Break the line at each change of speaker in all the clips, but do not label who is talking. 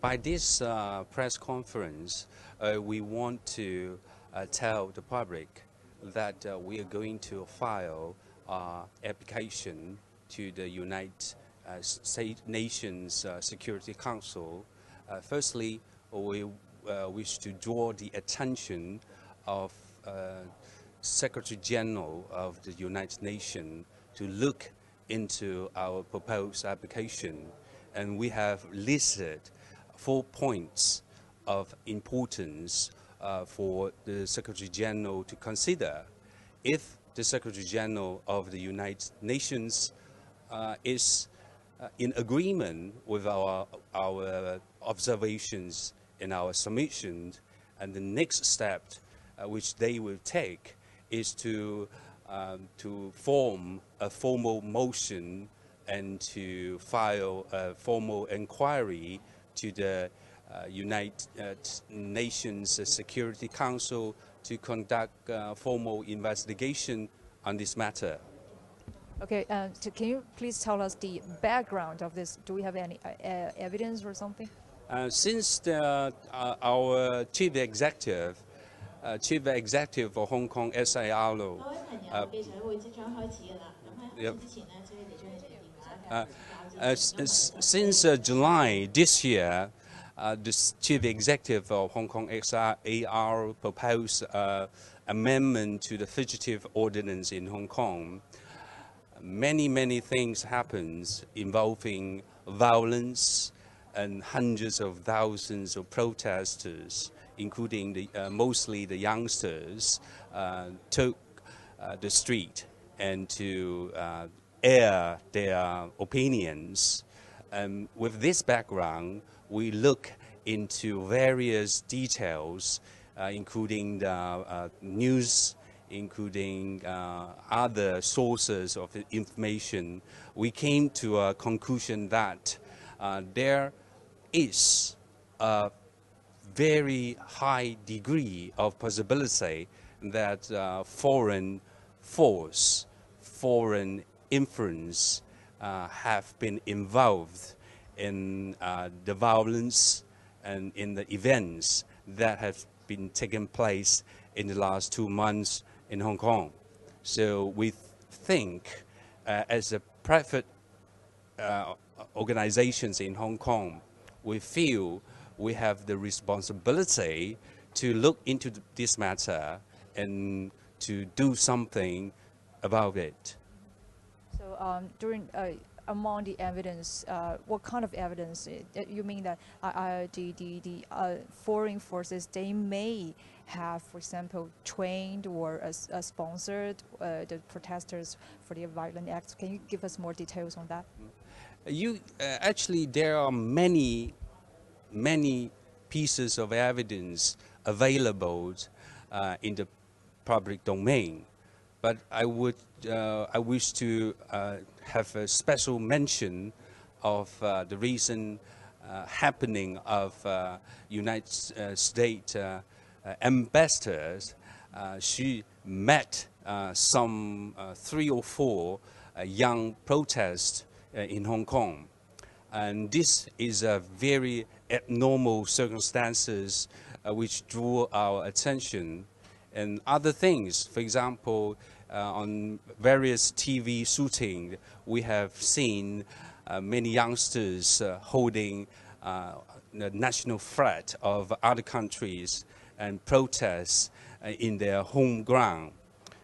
By this press conference, we want to tell the public that we are going to file our application to the United Nations Security Council. Firstly, we wish to draw the attention of Secretary General of the United Nations to look into our proposed application, and we have listed 4 points of importance for the Secretary General to consider. If the Secretary General of the United Nations is in agreement with our observations in our submission, and the next step which they will take is to form a formal motion and to file a formal inquiry to the United Nations Security Council to conduct formal investigation on this matter.
Okay, so can you please tell us the background of this? Do we have any evidence or something?
Since our chief executive of Hong Kong SAR since July this year, the chief executive of Hong Kong SAR proposed amendment to the fugitive ordinance in Hong Kong. Many things happens involving violence, and hundreds of thousands of protesters, including mostly the youngsters, took the street and to air their opinions. And with this background, we look into various details, including the news, including other sources of information. We came to a conclusion that there is a very high degree of possibility that foreign force, foreign influence have been involved in the violence and in the events that have been taking place in the last 2 months in Hong Kong. So we think as a private organizations in Hong Kong, we feel we have the responsibility to look into this matter and to do something about it.
So among the evidence, what kind of evidence? You mean that the foreign forces, they may have, for example, trained or sponsored the protesters for the violent acts? Can you give us more details on that?
Actually, there are many pieces of evidence available in the public domain, but I wish to have a special mention of the recent happening of United States ambassadors. She met some 3 or 4 young protesters in Hong Kong, and this is a very abnormal circumstances which drew our attention. And other things, for example, on various TV shooting, we have seen many youngsters holding the national flag of other countries and protests in their home ground.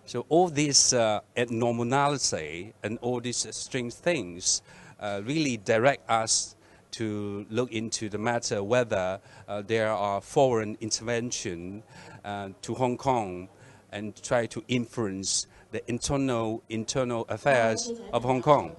So all this abnormality and all these strange things really direct us to look into the matter whether there are foreign intervention to Hong Kong and try to influence the internal affairs of Hong Kong.